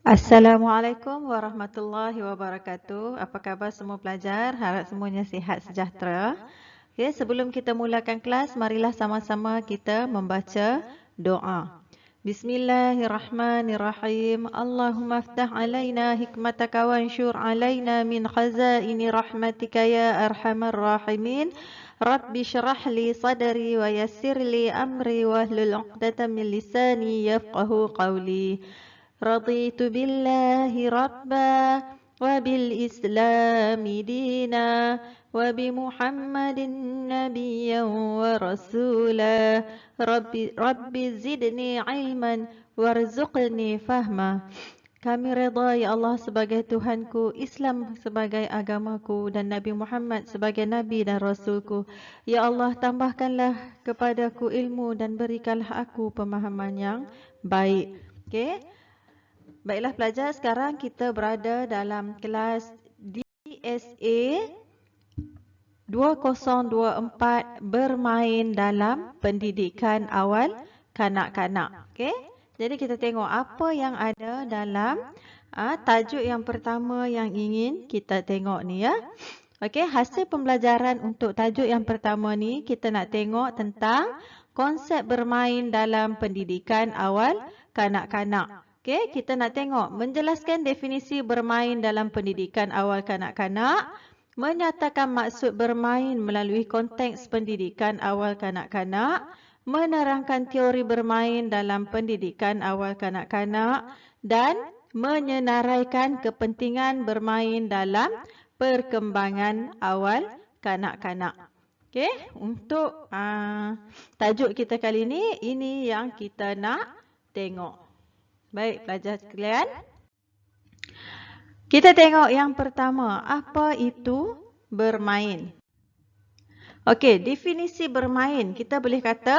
Assalamualaikum warahmatullahi wabarakatuh. Apa khabar semua pelajar? Harap semuanya sihat sejahtera. Okay, sebelum kita mulakan kelas, marilah sama-sama kita membaca doa. Bismillahirrahmanirrahim. Allahumma aftah alaina hikmataka wa anshur alaina min khazaini rahmatika ya arhamar rahimin. Rabbi syrah li sadri wa yassir li amri wa hlul 'uqdatam min lisani yafqahu qawli. رضيت بالله ربا وبالإسلام دينا وبمحمد نبيا ورسولا رب زدني علما وارزقني فهما. Kami redha ya Allah sebagai Tuhanku, Islam sebagai agamaku dan Nabi Muhammad sebagai Nabi dan Rasulku. Ya Allah, tambahkanlah kepadaku ilmu dan berikanlah aku pemahaman yang baik. Okey. Baiklah pelajar, sekarang kita berada dalam kelas DSA 2024 bermain dalam pendidikan awal kanak-kanak. Okey? Jadi kita tengok apa yang ada dalam tajuk yang pertama yang ingin kita tengok ni ya. Okey, hasil pembelajaran untuk tajuk yang pertama ni kita nak tengok tentang konsep bermain dalam pendidikan awal kanak-kanak. Okey, kita nak tengok menjelaskan definisi bermain dalam pendidikan awal kanak-kanak, menyatakan maksud bermain melalui konteks pendidikan awal kanak-kanak, menerangkan teori bermain dalam pendidikan awal kanak-kanak dan menyenaraikan kepentingan bermain dalam perkembangan awal kanak-kanak. Okey, untuk tajuk kita kali ini yang kita nak tengok. Baik, pelajar sekalian. Kita tengok yang pertama, apa itu bermain? Okey, definisi bermain. Kita boleh kata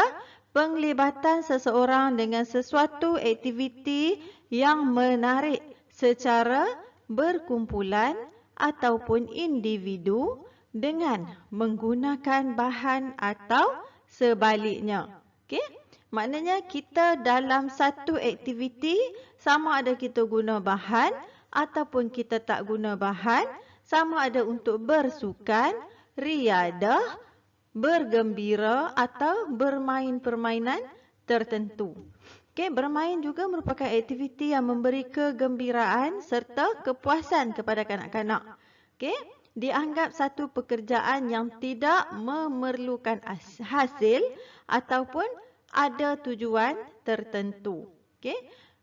penglibatan seseorang dengan sesuatu aktiviti yang menarik secara berkumpulan ataupun individu dengan menggunakan bahan atau sebaliknya. Okey? Maknanya kita dalam satu aktiviti sama ada kita guna bahan ataupun kita tak guna bahan, sama ada untuk bersukan, riadah, bergembira atau bermain permainan tertentu. Okey, bermain juga merupakan aktiviti yang memberi kegembiraan serta kepuasan kepada kanak-kanak. Okey, dianggap satu pekerjaan yang tidak memerlukan hasil ataupun ada tujuan tertentu. Okey.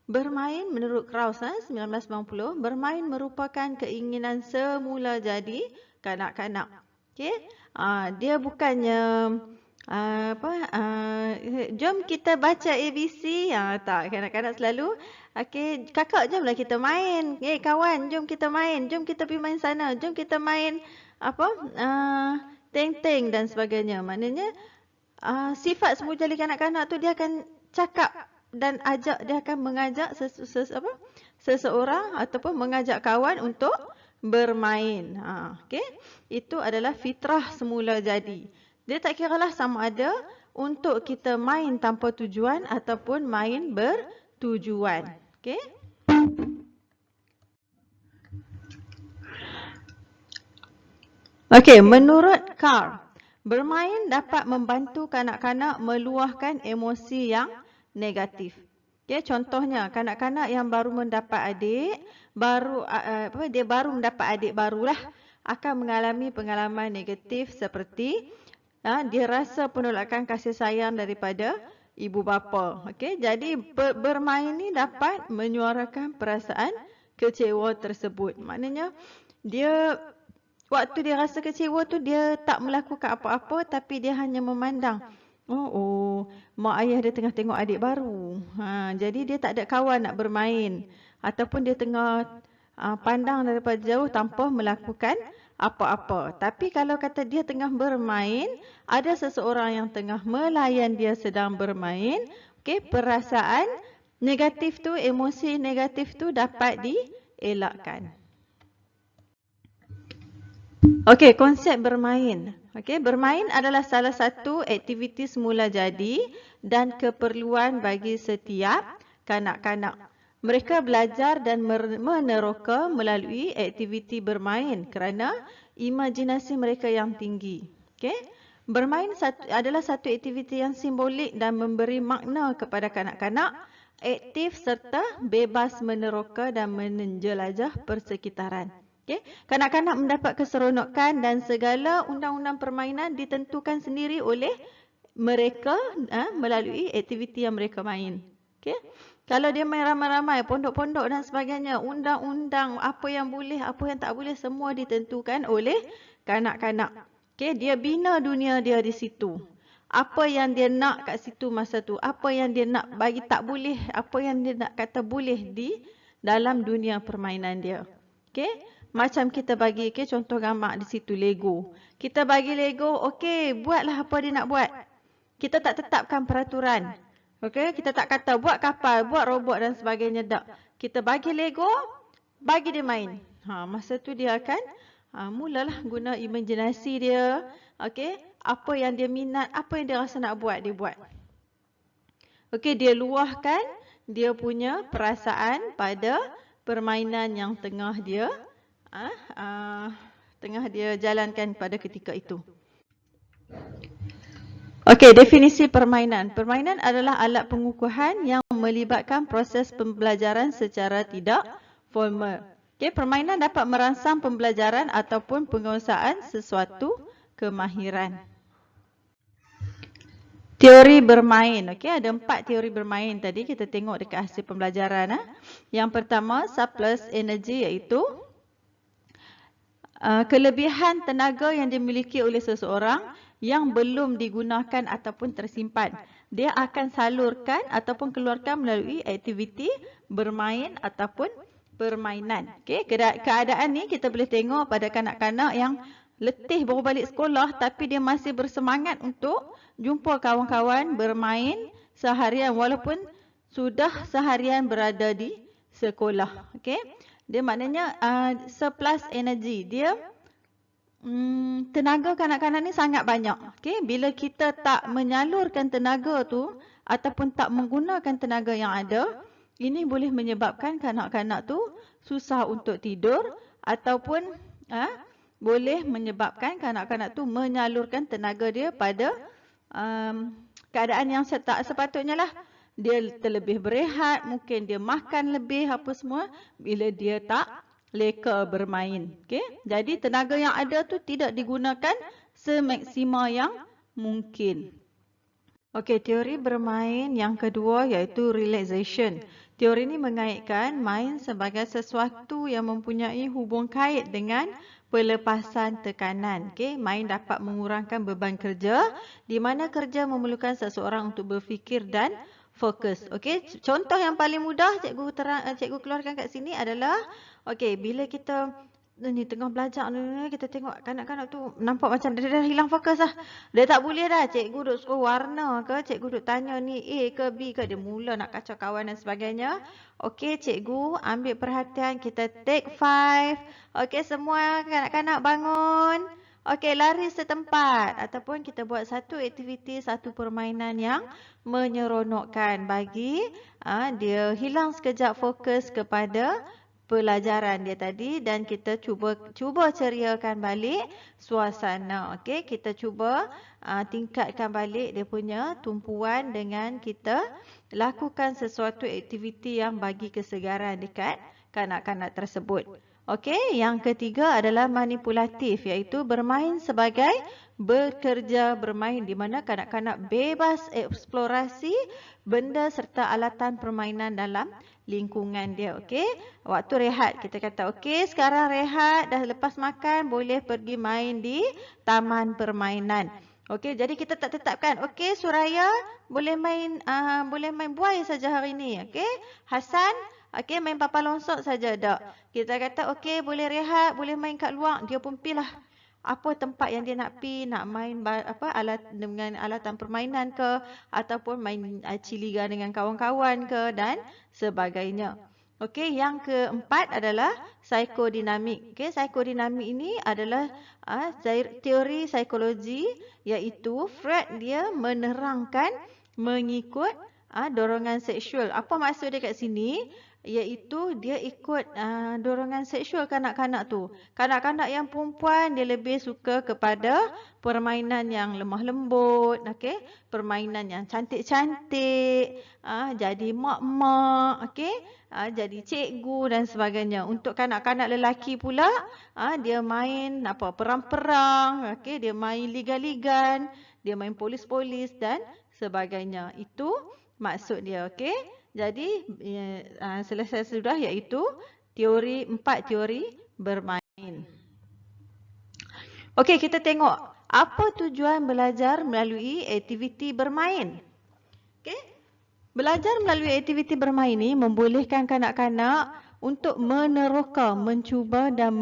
Bermain menurut Krauss 1990, bermain merupakan keinginan semula jadi kanak-kanak. Okey. Dia bukannya jom kita baca ABC. Tak, kanak-kanak selalu okey, kakak jomlah kita main. Kawan, jom kita main. Jom kita pergi main sana. Jom kita main teng-teng dan sebagainya. Maknanya sifat semua jali kanak-kanak tu dia akan cakap dan dia akan mengajak seseorang ataupun mengajak kawan untuk bermain. Okey. Itu adalah fitrah semula jadi. Dia tak kiralah sama ada untuk kita main tanpa tujuan ataupun main bertujuan. Okey. Okey, menurut Carr, bermain dapat membantu kanak-kanak meluahkan emosi yang negatif. Okay, contohnya, kanak-kanak yang baru mendapat adik, dia baru mendapat adik barulah, akan mengalami pengalaman negatif seperti dia rasa penolakan kasih sayang daripada ibu bapa. Okay, jadi bermain ni dapat menyuarakan perasaan kecewa tersebut. Maknanya, waktu dia rasa kecewa tu dia tak melakukan apa-apa tapi dia hanya memandang. Mak ayah dia tengah tengok adik baru. Jadi dia tak ada kawan nak bermain. Ataupun dia tengah pandang daripada jauh tanpa melakukan apa-apa. Tapi kalau kata dia tengah bermain, ada seseorang yang tengah melayan dia sedang bermain, okay, perasaan negatif tu, emosi negatif tu dapat dielakkan. Okey, konsep bermain. Okey, bermain adalah salah satu aktiviti semula jadi dan keperluan bagi setiap kanak-kanak. Mereka belajar dan meneroka melalui aktiviti bermain kerana imajinasi mereka yang tinggi. Okey? Bermain adalah satu aktiviti yang simbolik dan memberi makna kepada kanak-kanak, aktif serta bebas meneroka dan menjelajah persekitaran. Okay. Kanak-kanak mendapat keseronokan dan segala undang-undang permainan ditentukan sendiri oleh mereka melalui aktiviti yang mereka main. Okay. Kalau dia main ramai-ramai, pondok-pondok dan sebagainya, undang-undang apa yang boleh, apa yang tak boleh, semua ditentukan oleh kanak-kanak. Okay. Dia bina dunia dia di situ. Apa yang dia nak kat situ masa tu, apa yang dia nak bagi tak boleh, apa yang dia nak kata boleh di dalam dunia permainan dia. Okay. Macam kita bagi contoh gambar di situ Lego. Kita bagi Lego, okey, buatlah apa dia nak buat. Kita tak tetapkan peraturan. Okey, kita tak kata buat kapal, buat robot dan sebagainya, tak. Kita bagi Lego, bagi dia main. Masa tu dia akan mulalah guna imajinasi dia. Okey, apa yang dia minat, apa yang dia rasa nak buat, dia buat. Okey, dia luahkan dia punya perasaan pada permainan yang tengah dia jalankan pada ketika itu. Okey, definisi permainan. Permainan adalah alat pengukuhan yang melibatkan proses pembelajaran secara tidak formal. Okey, permainan dapat merangsang pembelajaran ataupun penguasaan sesuatu kemahiran. Teori bermain. Okey, ada 4 teori bermain tadi kita tengok dekat hasil pembelajaran. Yang pertama, surplus energy, iaitu kelebihan tenaga yang dimiliki oleh seseorang yang belum digunakan ataupun tersimpan. Dia akan salurkan ataupun keluarkan melalui aktiviti bermain ataupun permainan. Okey, keadaan ni kita boleh tengok pada kanak-kanak yang letih baru balik sekolah tapi dia masih bersemangat untuk jumpa kawan-kawan bermain seharian walaupun sudah seharian berada di sekolah. Okey. Dia maknanya surplus energy. Dia tenaga kanak-kanak ni sangat banyak. Okey, bila kita tak menyalurkan tenaga tu ataupun tak menggunakan tenaga yang ada, ini boleh menyebabkan kanak-kanak tu susah untuk tidur ataupun boleh menyebabkan kanak-kanak tu menyalurkan tenaga dia pada keadaan yang tak sepatutnya lah. Dia terlebih berehat, mungkin dia makan lebih apa semua bila dia tak leka bermain. Okay? Jadi tenaga yang ada tu tidak digunakan semaksima yang mungkin. Okey, teori bermain yang kedua iaitu relaxation. Teori ini mengaitkan main sebagai sesuatu yang mempunyai hubung kait dengan pelepasan tekanan. Okey, main dapat mengurangkan beban kerja di mana kerja memerlukan seseorang untuk berfikir dan fokus. Okey, contoh yang paling mudah cikgu keluarkan kat sini adalah okey, bila kita ni tengah belajar ni kita tengok kanak-kanak tu nampak macam dia dah hilang fokus lah. Dia tak boleh dah cikgu duk suruh warna ke, cikgu duk tanya ni A ke B ke, dia mula nak kacau kawan dan sebagainya. Okey, cikgu ambil perhatian, kita take 5. Okey, semua kanak-kanak bangun. Okey, lari setempat ataupun kita buat satu aktiviti, satu permainan yang menyeronokkan bagi dia hilang sekejap fokus kepada pelajaran dia tadi dan kita cuba ceriakan balik suasana. Okey, kita cuba tingkatkan balik dia punya tumpuan dengan kita lakukan sesuatu aktiviti yang bagi kesegaran dekat kanak-kanak tersebut. Okey, yang ketiga adalah manipulatif, iaitu bermain sebagai bekerja bermain di mana kanak-kanak bebas eksplorasi benda serta alatan permainan dalam lingkungan dia. Okey, waktu rehat kita kata okey, sekarang rehat, dah lepas makan boleh pergi main di taman permainan. Okey, jadi kita tak tetapkan okey Suraya boleh main buai saja hari ni. Okey, Hasan okey main papan longsok saja, tak. Kita kata okey boleh rehat, boleh main kat luar, dia pun pilih apa tempat yang dia nak pi, nak main dengan alatan permainan ke ataupun main ciliga dengan kawan-kawan ke dan sebagainya. Okey, yang keempat adalah psikodinamik. Okey, psikodinamik ini adalah teori psikologi, iaitu Freud dia menerangkan mengikut dorongan seksual. Apa maksud dia kat sini? iaitu dia ikut dorongan seksual kanak-kanak tu. Kanak-kanak yang perempuan dia lebih suka kepada permainan yang lemah lembut, okey, permainan yang cantik-cantik, jadi mak-mak, okey, jadi cikgu dan sebagainya. Untuk kanak-kanak lelaki pula, dia main perang-perang, okey, dia main ligan-ligan, dia main polis-polis dan sebagainya. Itu maksud dia, okey. Jadi selesai sudah, iaitu empat teori bermain. Okey, kita tengok apa tujuan belajar melalui aktiviti bermain. Okey. Belajar melalui aktiviti bermain ini membolehkan kanak-kanak untuk meneroka, mencuba dan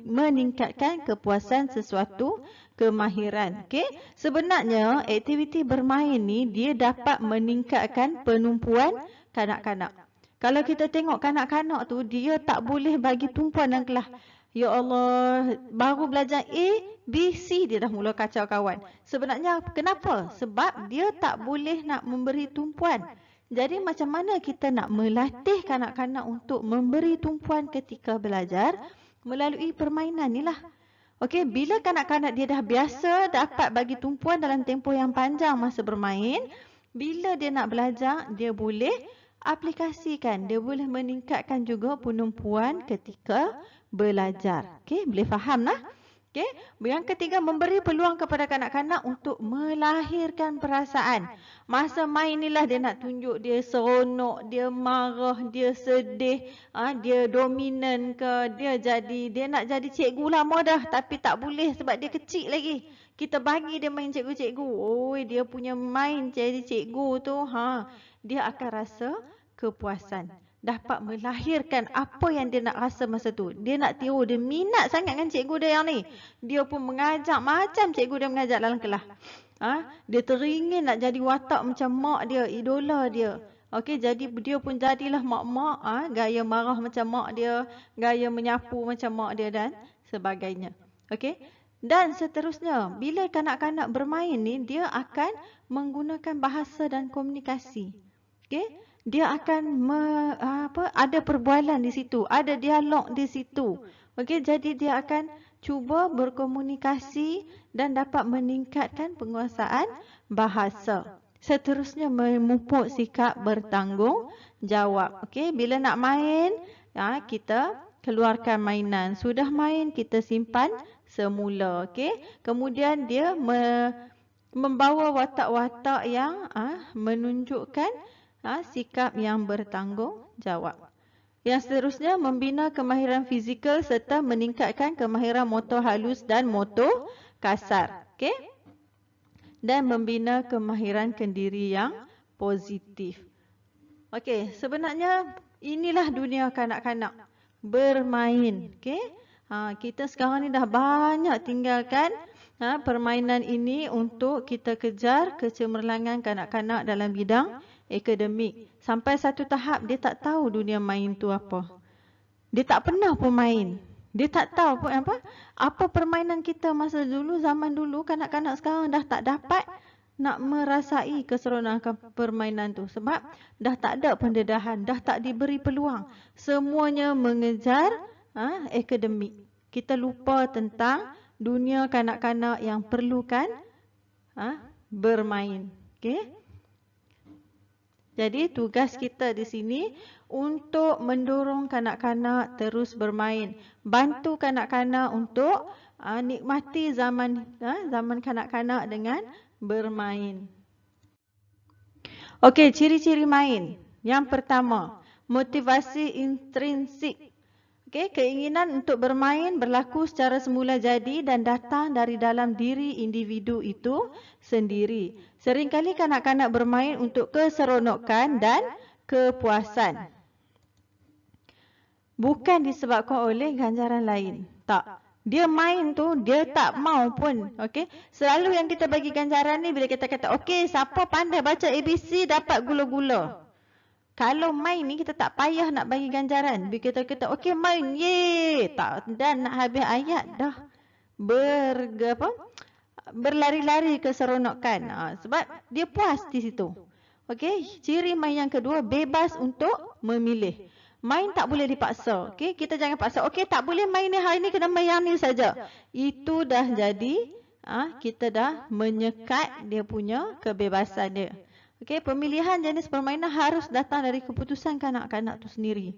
meningkatkan kepuasan sesuatu kemahiran. Okey. Sebenarnya aktiviti bermain ni dia dapat meningkatkan penumpuan kanak-kanak. Kalau kita tengok kanak-kanak tu, dia tak boleh bagi tumpuan dalam kelas. Ya Allah, baru belajar A, B, C dia dah mula kacau kawan. Sebenarnya kenapa? Sebab dia tak boleh nak memberi tumpuan. Jadi macam mana kita nak melatih kanak-kanak untuk memberi tumpuan ketika belajar? Melalui permainan ni lah. Okey, bila kanak-kanak dia dah biasa dapat bagi tumpuan dalam tempoh yang panjang masa bermain, bila dia nak belajar, dia boleh aplikasikan, dia boleh meningkatkan juga penumpuan ketika belajar. Okey, boleh faham lah. Okey, yang ketiga, memberi peluang kepada kanak-kanak untuk melahirkan perasaan. Masa main inilah dia nak tunjuk dia seronok, dia marah, dia sedih, dia dominan ke, dia nak jadi cikgu lama dah tapi tak boleh sebab dia kecil lagi. Kita bagi dia main cikgu-cikgu. Oi, dia punya main jadi cikgu tu, dia akan rasa kepuasan. Dapat melahirkan apa yang dia nak rasa masa tu. Dia nak tiru, dia minat sangat dengan cikgu dia yang ni. Dia pun mengajak macam cikgu dia mengajar dalam kelas. Dia teringin nak jadi watak macam mak dia, idola dia. Okey, jadi dia pun jadilah mak-mak, gaya marah macam mak dia, gaya menyapu macam mak dia dan sebagainya. Okey. Dan seterusnya, bila kanak-kanak bermain ni, dia akan menggunakan bahasa dan komunikasi. Okey, dia akan ada perbualan di situ, ada dialog di situ. Okey, jadi dia akan cuba berkomunikasi dan dapat meningkatkan penguasaan bahasa. Seterusnya, memupuk sikap bertanggungjawab. Okey, bila nak main, kita keluarkan mainan. Sudah main, kita simpan semula. Okey, kemudian dia membawa watak-watak yang menunjukkan sikap yang bertanggungjawab. Yang seterusnya, membina kemahiran fizikal serta meningkatkan kemahiran motor halus dan motor kasar. Okey? Dan membina kemahiran kendiri yang positif. Okey, sebenarnya inilah dunia kanak-kanak bermain. Okey? Kita sekarang ni dah banyak tinggalkan permainan ini untuk kita kejar kecemerlangan kanak-kanak dalam bidang akademik. Sampai satu tahap dia tak tahu dunia main tu apa. Dia tak pernah pun main. Dia tak tahu pun apa permainan kita masa dulu, zaman dulu. Kanak-kanak sekarang dah tak dapat nak merasai keseronokan permainan tu. Sebab dah tak ada pendedahan, dah tak diberi peluang. Semuanya mengejar akademik. Kita lupa tentang dunia kanak-kanak yang perlukan bermain. Okey? Jadi tugas kita di sini untuk mendorong kanak-kanak terus bermain. Bantu kanak-kanak untuk nikmati zaman kanak-kanak dengan bermain. Okey, ciri-ciri main. Yang pertama, motivasi intrinsik. Okey, keinginan untuk bermain berlaku secara semula jadi dan datang dari dalam diri individu itu sendiri. Seringkali kanak-kanak bermain untuk keseronokan dan kepuasan. Bukan disebabkan oleh ganjaran lain. Tak. Dia main tu, dia tak mau pun. Okey, selalu yang kita bagi ganjaran ni bila kita kata, okey, siapa pandai baca ABC dapat gula-gula. Kalau main ni kita tak payah nak bagi ganjaran. Bila kita kata, okey main, ye, tak, dan nak habis ayat dah berlari-lari keseronokan. Sebab dia puas di situ. Okey, ciri main yang kedua, bebas untuk memilih. Main tak boleh dipaksa. Okey, kita jangan paksa. Okey, tak boleh main ni hari ni, kena main yang ni saja. Itu dah jadi kita dah menyekat dia punya kebebasan dia. Okey, pemilihan jenis permainan harus datang dari keputusan kanak-kanak tu sendiri.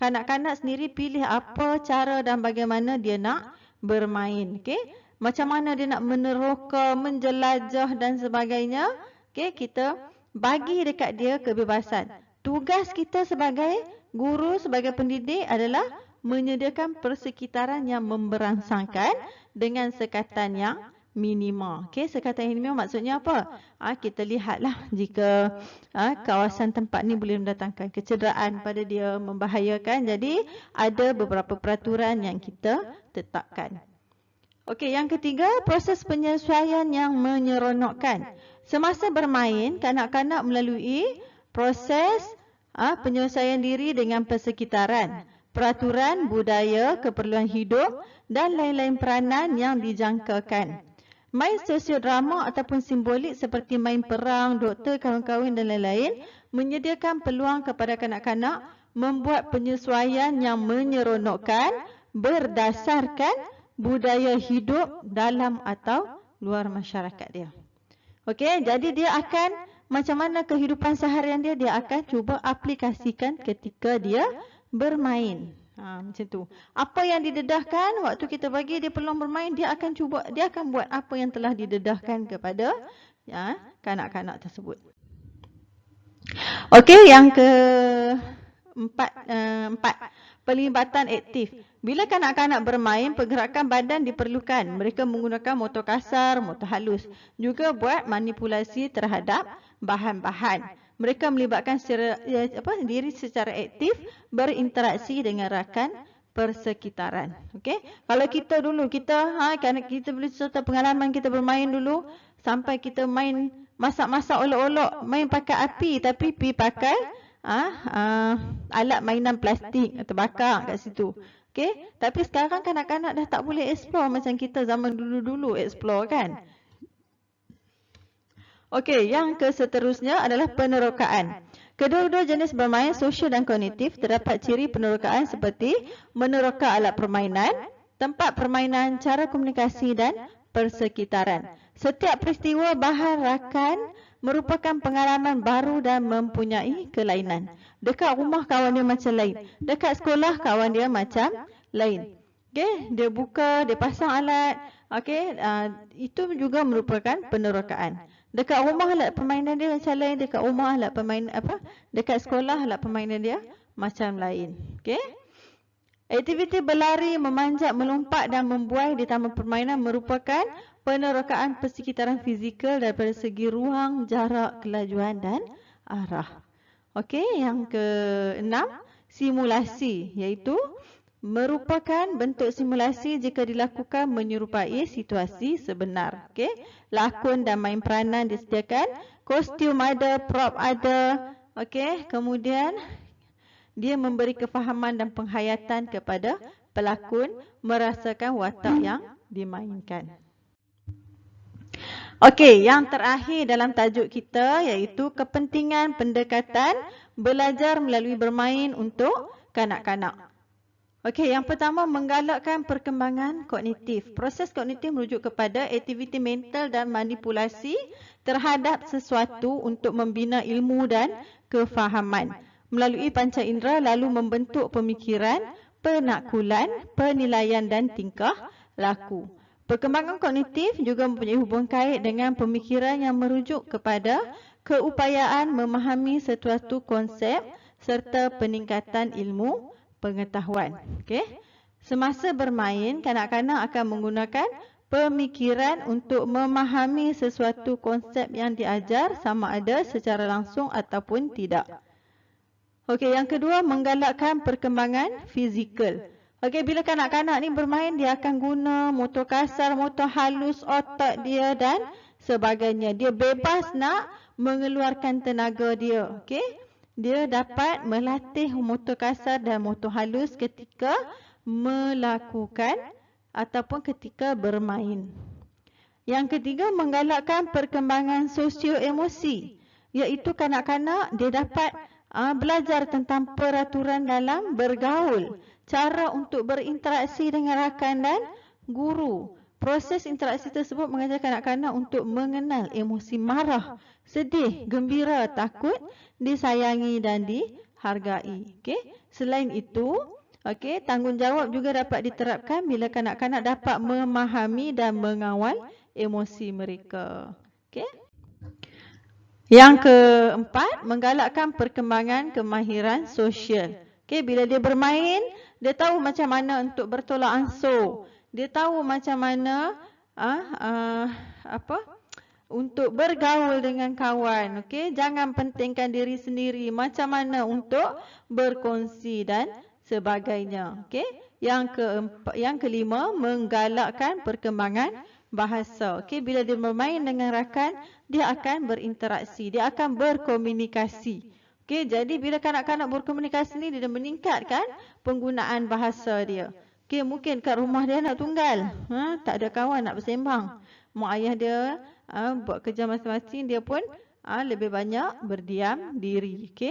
Kanak-kanak sendiri pilih apa cara dan bagaimana dia nak bermain. Okey, macam mana dia nak meneroka, menjelajah dan sebagainya. Okey, kita bagi dekat dia kebebasan. Tugas kita sebagai guru, sebagai pendidik adalah menyediakan persekitaran yang memberangsangkan dengan sekatan yang minima. Okey, sekatan yang minima maksudnya apa? Kita lihatlah jika kawasan tempat ni boleh mendatangkan kecederaan pada dia, membahayakan. Jadi ada beberapa peraturan yang kita tetapkan. Okey, yang ketiga, proses penyesuaian yang menyeronokkan. Semasa bermain, kanak-kanak melalui proses penyesuaian diri dengan persekitaran, peraturan, budaya, keperluan hidup dan lain-lain peranan yang dijangkakan. Main sosiodrama ataupun simbolik seperti main perang, doktor, kahwin-kahwin dan lain-lain menyediakan peluang kepada kanak-kanak membuat penyesuaian yang menyeronokkan berdasarkan budaya hidup dalam atau luar masyarakat dia. Okey, jadi dia akan macam mana kehidupan seharian dia, dia akan cuba aplikasikan ketika dia bermain. Macam tu. Apa yang didedahkan waktu kita bagi dia peluang bermain, dia akan buat apa yang telah didedahkan kepada kanak-kanak tersebut. Okey, yang keempat, pelibatan aktif. Bila kanak-kanak bermain, pergerakan badan diperlukan. Mereka menggunakan motor kasar, motor halus. Juga buat manipulasi terhadap bahan-bahan. Mereka melibatkan diri secara aktif, berinteraksi dengan rakan persekitaran. Okey, kalau kita dulu kerana kita boleh cerita pengalaman kita bermain dulu sampai kita main masak-masak olok-olok, main pakai api tapi pi pakai alat mainan plastik terbakar kat situ. Okey, tapi sekarang kanak-kanak dah tak boleh explore macam kita zaman dulu-dulu explore kan. Okey, yang seterusnya adalah penerokaan. Kedua-dua jenis bermain sosial dan kognitif terdapat ciri penerokaan seperti meneroka alat permainan, tempat permainan, cara komunikasi dan persekitaran. Setiap peristiwa bahan rakan merupakan pengalaman baru dan mempunyai kelainan. Dekat rumah kawan dia macam lain, dekat sekolah kawan dia macam lain. Okey, dia buka, dia pasang alat. Okey, itu juga merupakan penerokaan. Dekat rumah alat permainan dia macam lain, dekat rumah alat permainan dekat sekolah alat permainan dia macam lain. Okey. Aktiviti berlari, memanjat, melompat dan membuai di taman permainan merupakan penerokaan persekitaran fizikal daripada segi ruang, jarak, kelajuan dan arah. Okey, yang keenam, simulasi, iaitu merupakan bentuk simulasi jika dilakukan menyerupai situasi sebenar. Okey, lakon dan main peranan disediakan, kostum ada, prop ada. Okey, kemudian dia memberi kefahaman dan penghayatan kepada pelakon merasakan watak yang dimainkan. Okey, yang terakhir dalam tajuk kita iaitu kepentingan pendekatan belajar melalui bermain untuk kanak-kanak. Okey, yang pertama menggalakkan perkembangan kognitif. Proses kognitif merujuk kepada aktiviti mental dan manipulasi terhadap sesuatu untuk membina ilmu dan kefahaman. Melalui panca indera lalu membentuk pemikiran, penaklukan, penilaian dan tingkah laku. Perkembangan kognitif juga mempunyai hubungan kait dengan pemikiran yang merujuk kepada keupayaan memahami sesuatu konsep serta peningkatan ilmu pengetahuan. Okey. Semasa bermain, kanak-kanak akan menggunakan pemikiran untuk memahami sesuatu konsep yang diajar sama ada secara langsung ataupun tidak. Okey, yang kedua menggalakkan perkembangan fizikal. Okey, bila kanak-kanak ni bermain, dia akan guna motor kasar, motor halus, otak dia dan sebagainya. Dia bebas nak mengeluarkan tenaga dia. Okey. Dia dapat melatih motor kasar dan motor halus ketika melakukan ataupun ketika bermain. Yang ketiga, menggalakkan perkembangan sosio-emosi, iaitu kanak-kanak dia dapat belajar tentang peraturan dalam bergaul, cara untuk berinteraksi dengan rakan dan guru. Proses interaksi tersebut mengajar kanak-kanak untuk mengenal emosi marah, sedih, gembira, takut, disayangi dan dihargai. Okey. Selain itu, tanggungjawab juga dapat diterapkan bila kanak-kanak dapat memahami dan mengawal emosi mereka. Okey. Yang keempat, menggalakkan perkembangan kemahiran sosial. Okey, bila dia bermain, dia tahu macam mana untuk bertolak ansur. Dia tahu macam mana untuk bergaul dengan kawan. Okey, jangan pentingkan diri sendiri. Macam mana untuk berkongsi dan sebagainya. Okey, yang kelima, menggalakkan perkembangan bahasa. Okey, bila dia bermain dengan rakan, dia akan berinteraksi, dia akan berkomunikasi. Okey, jadi bila kanak-kanak berkomunikasi ni, dia meningkatkan penggunaan bahasa dia. Okey, mungkin kat rumah dia anak tunggal, tak ada kawan nak bersembang. Mak ayah dia buat kerja masing-masing, dia pun lebih banyak berdiam diri. Okey.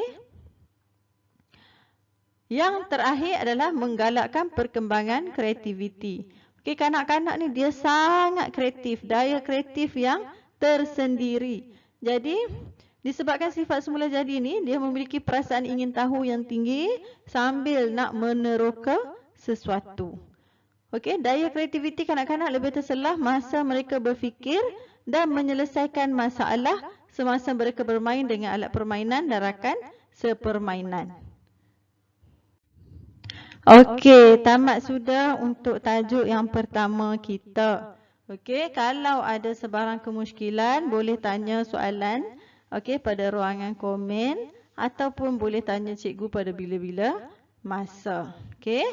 Yang terakhir adalah menggalakkan perkembangan kreativiti. Okey, kanak-kanak ni dia sangat kreatif, daya kreatif yang tersendiri. Jadi, disebabkan sifat semula jadi ni, dia memiliki perasaan ingin tahu yang tinggi sambil nak meneroka sesuatu. Okey, daya kreativiti kanak-kanak lebih terselah masa mereka berfikir dan menyelesaikan masalah semasa mereka bermain dengan alat permainan dan rakan sepermainan. Okey, tamat sudah untuk tajuk yang pertama kita. Okey, kalau ada sebarang kemusykilan, boleh tanya soalan pada ruangan komen ataupun boleh tanya cikgu pada bila-bila masa. Okey,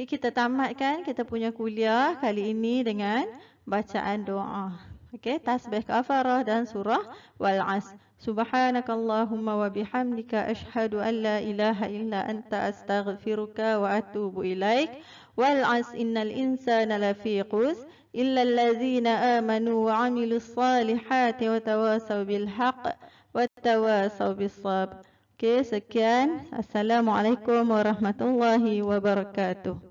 kita tamatkan kita punya kuliah kali ini dengan bacaan doa. Okey, tasbih kafarah dan surah Wal-'Asr. Subhanakallahumma wa bihamdika asyhadu an la ilaha illa anta astaghfiruka wa atubu ilaik. Wal-'asr innal insana lafi khusr illa allazina amanu wa 'amilus salihati wa tawasaw bil haqq wa tawasaw bis sabr. Okey, sekian. Assalamualaikum warahmatullahi wabarakatuh.